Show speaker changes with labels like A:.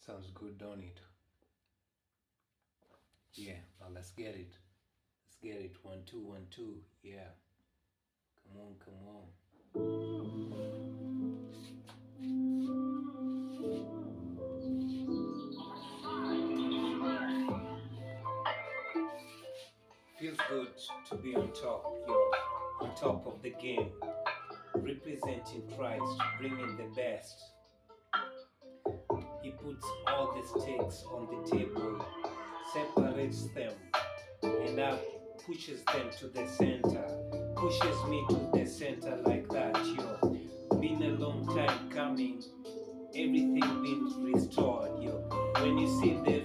A: Sounds good, don't it? Yeah, now let's get it. Let's get it. 1 2 1 2. Yeah. Come on, come on. Feels good to be on top, yo. On top of the game. Representing Christ, bringing the best. He puts all the stakes on the table, separates them, and up pushes them to the center. Pushes me to the center like that, yo. Been a long time coming, everything been restored, yo. When you see the